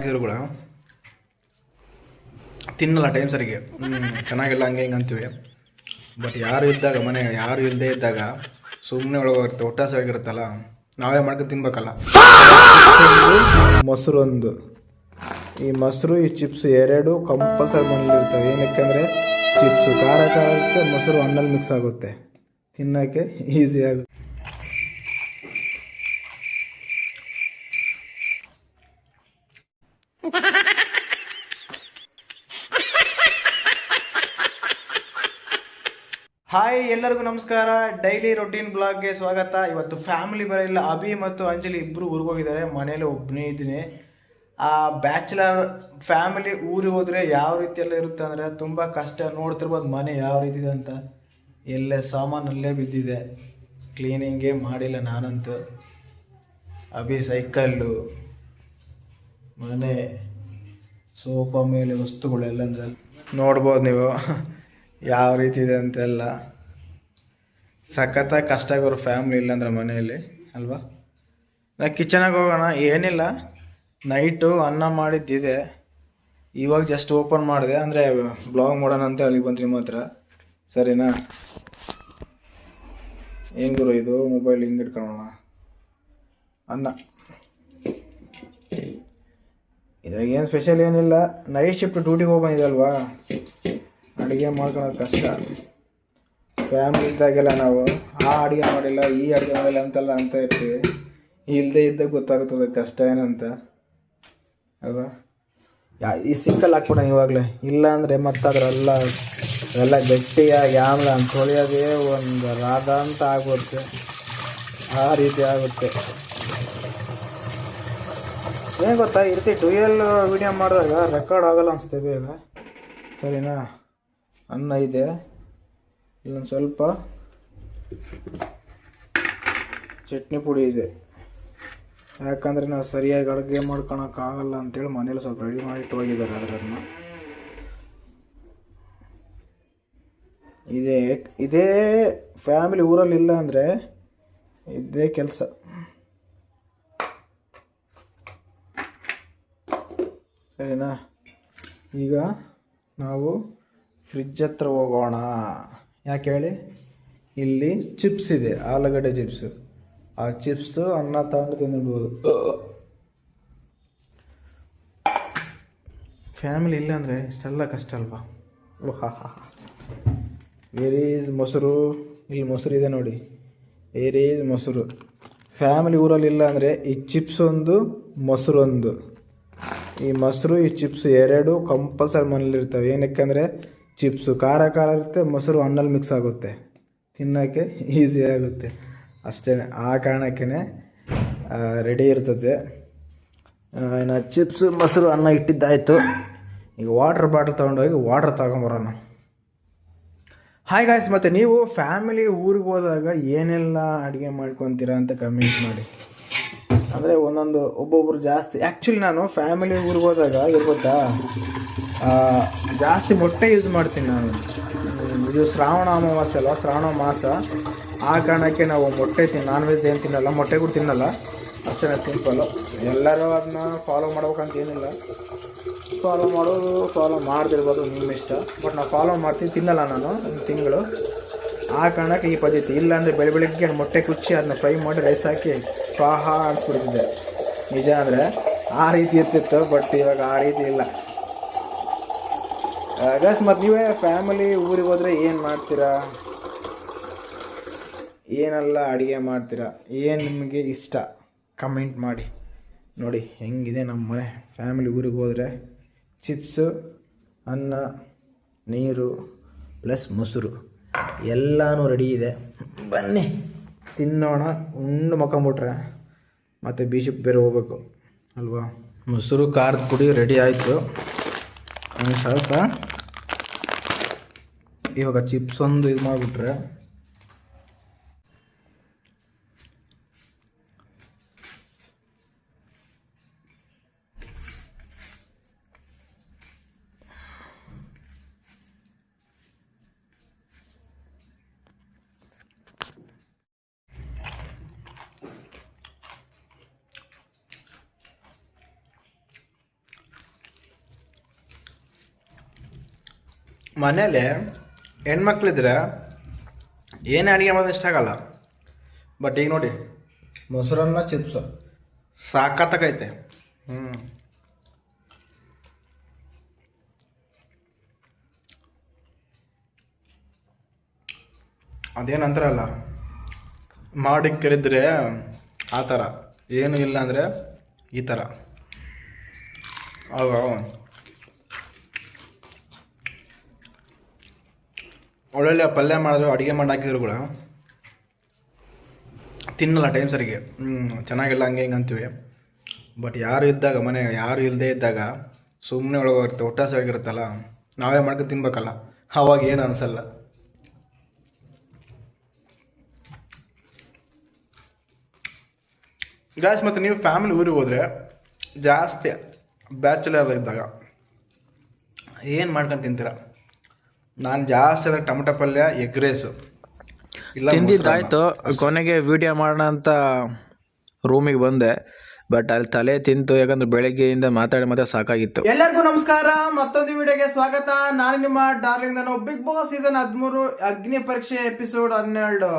ಹಾಕಿದ್ರು ಕೂಡ ತಿನ್ನಲ್ಲ ಟೈಮ್ ಸರಿಗೆ. ಚೆನ್ನಾಗಿಲ್ಲ ಹಂಗೆ ಹಿಂಗೆ ಅಂತೀವಿ. ಬಟ್ ಯಾರು ಇದ್ದಾಗ ಮನೆಗೆ ಯಾರು ಇಲ್ಲದೆ ಇದ್ದಾಗ ಸುಮ್ಮನೆ ಒಳಗೋಗಿರುತ್ತೆ, ಹೊಟ್ಟೆ ಹಸಿವಾಗಿರುತ್ತಲ್ಲ, ನಾವೇ ಮಾಡ್ಕೊಂಡು ತಿನ್ಬೇಕಲ್ಲ. ಮೊಸರು ಒಂದು, ಈ ಮೊಸರು ಈ ಚಿಪ್ಸ್ ಎರಡು ಕಂಪಲ್ಸರಿ ಮನೇಲಿ ಇರ್ತವೆ. ಏನಕ್ಕೆ ಅಂದರೆ ಚಿಪ್ಸು ಖಾರ ಇರುತ್ತೆ, ಮೊಸರು ಅನ್ನಲ್ಲಿ ಮಿಕ್ಸ್ ಆಗುತ್ತೆ, ತಿನ್ನೋಕ್ಕೆ ಈಸಿ ಆಗುತ್ತೆ. ಹಾಯ್, ಎಲ್ಲರಿಗೂ ನಮಸ್ಕಾರ. ಡೈಲಿ ರೊಟೀನ್ ಬ್ಲಾಗ್ಗೆ ಸ್ವಾಗತ. ಇವತ್ತು ಫ್ಯಾಮಿಲಿ ಬರಲಿಲ್ಲ, ಅಭಿ ಮತ್ತು ಅಂಜಲಿ ಇಬ್ಬರು ಊರಿಗೆ ಹೋಗಿದ್ದಾರೆ. ಮನೇಲಿ ಒಬ್ಬನೇ ಇದ್ದೀನಿ. ಆ ಬ್ಯಾಚುಲರ್ ಫ್ಯಾಮಿಲಿ ಊರಿಗೆ ಹೋದರೆ ಯಾವ ರೀತಿಯೆಲ್ಲ ಇರುತ್ತೆ ಅಂದರೆ ತುಂಬ ಕಷ್ಟ. ನೋಡ್ತಿರ್ಬೋದು ಮನೆ ಯಾವ ರೀತಿ ಇದೆ ಅಂತ. ಎಲ್ಲೇ ಸಾಮಾನಲ್ಲೇ ಬಿದ್ದಿದೆ, ಕ್ಲೀನಿಂಗೇ ಮಾಡಿಲ್ಲ ನಾನಂತೂ. ಅಭಿ ಸೈಕಲ್ಲು, ಮನೆ, ಸೋಫಾ ಮೇಲೆ ವಸ್ತುಗಳೆಲ್ಲ ಅಂದರೆ ನೋಡ್ಬೋದು ನೀವು ಯಾವ ರೀತಿ ಇದೆ ಅಂತೆಲ್ಲ. ಸಖತ್ತಾಗಿ ಕಷ್ಟ ಆಗೋರು ಫ್ಯಾಮ್ಲಿ ಇಲ್ಲಾಂದ್ರೆ ಮನೆಯಲ್ಲಿ ಅಲ್ವಾ. ನಾ ಕಿಚನಾಗ ಹೋಗೋಣ, ಏನಿಲ್ಲ, ನೈಟು ಅನ್ನ ಮಾಡಿದ್ದಿದೆ, ಇವಾಗ ಜಸ್ಟ್ ಓಪನ್ ಮಾಡಿದೆ. ಅಂದರೆ ಬ್ಲಾಗ್ ಮಾಡೋಣ ಅಂತ ಅಲ್ಲಿಗೆ ಬಂದು ನಿಮ್ಮ ಹತ್ರ, ಸರಿನಾ? ಏನು ಗುರು ಇದು ಮೊಬೈಲ್ ಹಿಂಗೆ ಇಟ್ಕೊಳ್ಳೋಣ. ಅನ್ನ ಇದಾಗ ಏನು ಸ್ಪೆಷಲ್ ಏನಿಲ್ಲ, ನೈಟ್ ಶಿಫ್ಟ್ ಡ್ಯೂಟಿಗೆ ಹೋಗಿ ಬಂದಿದಲ್ವಾ, ಅಡುಗೆ ಮಾಡ್ಕೊಳ್ಳೋದು ಕಷ್ಟ. ಫ್ಯಾಮಿಲಿ ಇದ್ದಾಗೆಲ್ಲ ನಾವು ಆ ಅಡುಗೆ ಮಾಡಿಲ್ಲ ಈ ಅಡುಗೆ ಮಾಡಿಲ್ಲ ಅಂತೆಲ್ಲ ಅಂತ ಇರ್ತೀವಿ. ಇಲ್ಲದೆ ಇದ್ದಾಗ ಗೊತ್ತಾಗ್ತದೆ ಕಷ್ಟ ಏನಂತ ಅಲ್ವಾ. ಈ ಸಿಂಕಲ್ಲಿ ಹಾಕ್ಬಿಡೋಣ ಇವಾಗಲೇ, ಇಲ್ಲ ಅಂದರೆ ಮತ್ತದ್ರೆಲ್ಲ ಎಲ್ಲ ಗಟ್ಟಿಯಾಗಿ ಆಮೇಲೆ ಅಂತ ತೊಳೆಯೋದೇ ಒಂದು ರಾಧ ಅಂತ ಆಗುತ್ತೆ, ಆ ರೀತಿ ಆಗುತ್ತೆ. ಏನು ಗೊತ್ತಾ, ಈ ರೀತಿ ಡ್ಯೂಯಲ್ ವಿಡಿಯೋ ಮಾಡಿದಾಗ ರೆಕಾರ್ಡ್ ಆಗೋಲ್ಲ ಅನಿಸುತ್ತೆ ಬೇಗ, ಸರಿನಾ? ಅನ್ನ ಇದೆ, ಇಲ್ಲೊಂದು ಸ್ವಲ್ಪ ಚಟ್ನಿ ಪುಡಿ ಇದೆ. ಯಾಕಂದರೆ ನಾವು ಸರಿಯಾಗಿ ಅಡುಗೆ ಮಾಡ್ಕೊಳಕ್ಕಾಗಲ್ಲ ಅಂತೇಳಿ ಮನೇಲಿ ಸ್ವಲ್ಪ ರೆಡಿ ಮಾಡಿ ಇಟ್ಟೋಗಿದ್ದಾರೆ. ಅದನ್ನು ಇದೇ ಫ್ಯಾಮಿಲಿ ಊರಲ್ಲಿ ಇಲ್ಲ ಅಂದರೆ ಇದೇ ಕೆಲಸ. ಸರಿನಾ? ಈಗ ನಾವು ಫ್ರಿಜ್ ಹತ್ರ ಹೋಗೋಣ. ಯಾಕೆ ಹೇಳಿ, ಇಲ್ಲಿ ಚಿಪ್ಸ್ ಇದೆ, ಆಲೂಗಡ್ಡೆ ಚಿಪ್ಸು. ಆ ಚಿಪ್ಸು ಅನ್ನ ತಗೊಂಡು ತಿನ್ಬೋದು. ಫ್ಯಾಮಿಲಿ ಇಲ್ಲ ಅಂದರೆ ಇಷ್ಟೆಲ್ಲ ಕಷ್ಟ ಅಲ್ವಾ. ವೇರ್ ಈಸ್ ಮೊಸರು? ಇಲ್ಲಿ ಮೊಸರು ಇದೆ ನೋಡಿ, ವೇರ್ ಈಸ್ ಮೊಸರು. ಫ್ಯಾಮಿಲಿ ಊರಲ್ಲಿ ಇಲ್ಲ ಅಂದರೆ ಈ ಚಿಪ್ಸ್ ಒಂದು, ಮೊಸರು ಒಂದು. ಈ ಮೊಸರು ಈ ಚಿಪ್ಸ್ ಎರಡು ಕಂಪಲ್ಸರಿ ಮನೇಲಿರ್ತವೆ. ಏನಕ್ಕೆ ಅಂದರೆ ಚಿಪ್ಸು ಖಾರ ಇರುತ್ತೆ, ಮೊಸರು ಅನ್ನಲ್ಲಿ ಮಿಕ್ಸ್ ಆಗುತ್ತೆ, ತಿನ್ನೋಕ್ಕೆ ಈಸಿ ಆಗುತ್ತೆ ಅಷ್ಟೇ. ಆ ಕಾರಣಕ್ಕೇ ರೆಡಿ ಇರ್ತದೆ. ಇನ್ನು ಚಿಪ್ಸು ಮೊಸರು ಅನ್ನ ಇಟ್ಟಿದ್ದಾಯಿತು. ಈಗ ವಾಟ್ರ್ ಬಾಟ್ಲ್ ತೊಗೊಂಡೋಗಿ ವಾಟ್ರ್ ತಗೊಂಬರೋಣ. ಹಾಯ್ ಗಾಯ್ಸ್, ಮತ್ತು ನೀವು ಫ್ಯಾಮಿಲಿ ಊರಿಗೆ ಹೋದಾಗ ಏನೆಲ್ಲ ಅಡುಗೆ ಮಾಡ್ಕೊತೀರಾ ಅಂತ ಕಮೆಂಟ್ ಮಾಡಿ. ಅಂದರೆ ಒಬ್ಬೊಬ್ಬರು ಜಾಸ್ತಿ. ಆ್ಯಕ್ಚುಲಿ ನಾನು ಫ್ಯಾಮಿಲಿ ಊರಿಗೆ ಹೋದಾಗ ಇರ್ಬೋದಾ ಜಾಸ್ತಿ ಮೊಟ್ಟೆ ಯೂಸ್ ಮಾಡ್ತೀನಿ ನಾನು. ಇದು ಶ್ರಾವಣ ಅಮಾವಾಸ್ಯೆ ಅಲ್ವಾ, ಶ್ರಾವಣ ಮಾಸ, ಆ ಕಾರಣಕ್ಕೆ ನಾವು ಮೊಟ್ಟೆ ನಾನ್ ವೆಜ್ ಏನು ತಿನ್ನಲ್ಲ, ಮೊಟ್ಟೆ ಕೂಡ ತಿನ್ನಲ್ಲ, ಅಷ್ಟೇ ಸಿಂಪಲ್ಲು. ಎಲ್ಲರೂ ಅದನ್ನ ಫಾಲೋ ಮಾಡ್ಬೇಕಂತ ಏನಿಲ್ಲ, ಫಾಲೋ ಮಾಡ್ದಿರ್ಬೋದು, ನಿಮ್ಮ ಇಷ್ಟ. ಬಟ್ ನಾವು ಫಾಲೋ ಮಾಡ್ತೀನಿ, ತಿನ್ನಲ್ಲ ನಾನು ಒಂದು ತಿಂಗಳು. ಆ ಕಾರಣಕ್ಕೆ ಈ ಪದ್ಧತಿ. ಇಲ್ಲಾಂದರೆ ಬೆಳಿಗ್ಗೆ ಮೊಟ್ಟೆ ಕುಚ್ಚಿ ಅದನ್ನ ಫ್ರೈ ಮಾಡಿ ರೈಸ್ ಹಾಕಿ ಸ್ವಾಹ ಅನಿಸ್ಬಿಡ್ತಿದ್ದೆ. ನಿಜ ಅಂದರೆ ಆ ರೀತಿ ಇರ್ತಿತ್ತು. ಬಟ್ ಇವಾಗ ಆ ರೀತಿ ಇಲ್ಲ. ಅಕಸ್ಮಾತ್ ನೀವೇ ಫ್ಯಾಮಿಲಿ ಊರಿಗೆ ಹೋದರೆ ಏನು ಮಾಡ್ತೀರಾ, ಏನೆಲ್ಲ ಅಡುಗೆ ಮಾಡ್ತೀರಾ, ಏನು ನಿಮಗೆ ಇಷ್ಟ ಕಮೆಂಟ್ ಮಾಡಿ. ನೋಡಿ ಹೆಂಗಿದೆ ನಮ್ಮ ಮನೆ. ಫ್ಯಾಮಿಲಿ ಊರಿಗೆ ಹೋದರೆ ಚಿಪ್ಸು, ಅನ್ನ, ನೀರು ಪ್ಲಸ್ ಮೊಸರು ಎಲ್ಲನೂ ರೆಡಿ ಇದೆ. ಬನ್ನಿ ತಿನ್ನೋಣ. ಉಂಡು ಮಕ್ಕೊಂಬಿಟ್ರೆ ಮತ್ತು ಬೀಚಕ್ಕೆ ಬೇರೆ ಹೋಗ್ಬೇಕು ಅಲ್ವಾ. ಮೊಸರು ಖಾರದ ಪುಡಿ ರೆಡಿ ಆಯಿತು. ಸ್ವಲ್ಪ ಇವಾಗ ಚಿಪ್ಸ್ ಒಂದು ಇದು ಮಾಡಿಬಿಟ್ರೆ ಮನೇಲಿ ಹೆಣ್ಮಕ್ಳಿದ್ರೆ ಏನೇ ಅಡುಗೆ ಮಾಡೋದು ಇಷ್ಟ ಆಗಲ್ಲ. ಬಟ್ ಈಗ ನೋಡಿ ಮೊಸರನ್ನ ಚಿಪ್ಸು ಸಾಕತ್ತಾಗೈತೆ. ಅದೇನಂತಾರಲ್ಲ, ಮಾಡಿ ಕೆರಿದ್ರೆ ಆ ಥರ, ಏನು ಇಲ್ಲ ಅಂದರೆ ಈ ಥರ. ಅವಾಗ ಒಳ್ಳೊಳ್ಳೆ ಪಲ್ಯ ಮಾಡಿದ್ರು, ಅಡುಗೆ ಮಾಡಿ ಹಾಕಿದ್ರು ಕೂಡ ತಿನ್ನಲ್ಲ ಟೈಮ್ ಸರಿಗೆ. ಚೆನ್ನಾಗಿಲ್ಲ ಹಂಗೆ ಹಿಂಗೆ ಅಂತೀವಿ. ಬಟ್ ಯಾರು ಇದ್ದಾಗ, ಮನೆಗೆ ಯಾರು ಇಲ್ಲದೆ ಇದ್ದಾಗ ಸುಮ್ಮನೆ ಒಳಗೋಗಿರುತ್ತೆ, ಹೊಟ್ಟೆ ಹಸಿವಾಗಿರುತ್ತಲ್ಲ, ನಾವೇ ಮಾಡ್ಕೊಂಡು ತಿನ್ಬೇಕಲ್ಲ, ಅವಾಗ ಏನು ಅನಿಸಲ್ಲ. ಗಾಯ್ಸ್, ಮತ್ತು ನೀವು ಫ್ಯಾಮಿಲಿ ಊರಿಗೆ ಹೋದರೆ ಜಾಸ್ತಿ ಬ್ಯಾಚುಲರ್ ಇದ್ದಾಗ ಏನು ಮಾಡ್ಕೊಂಡು ತಿಂತೀರ? ನಾನು ಜಾಸ್ತಿ ಅದಾಗ ಟೊಮಟೊ ಪಲ್ಯ, ಎಗ್ ರೈಸು ಇಲ್ಲ ತಿಂದಿದ್ದಾಯ್ತು. ಕೊನೆಗೆ ವಿಡಿಯೋ ಮಾಡೋಣ ಅಂತ ರೂಮಿಗೆ ಬಂದೆ, ಬಟ್ ಅಲ್ಲಿ ತಲೆ ತಿಂತು. ಯಾಕಂದ್ರೆ ಬೆಳಗ್ಗೆಯಿಂದ ಮಾತಾಡಿ ಸಾಕಾಗಿತ್ತು. ಎಲ್ಲರಿಗೂ ನಮಸ್ಕಾರ, ಮತ್ತೊಂದು ವಿಡಿಯೋಗೆ ಸ್ವಾಗತ. ನಾನು ನಿಮ್ಮ ಡಾರ್ಲಿಂಗ್. ನಾನು ಬಿಗ್ ಬಾಸ್ ಸೀಸನ್ 13 ಅಗ್ನಿ ಪರೀಕ್ಷೆ ಎಪಿಸೋಡ್ 12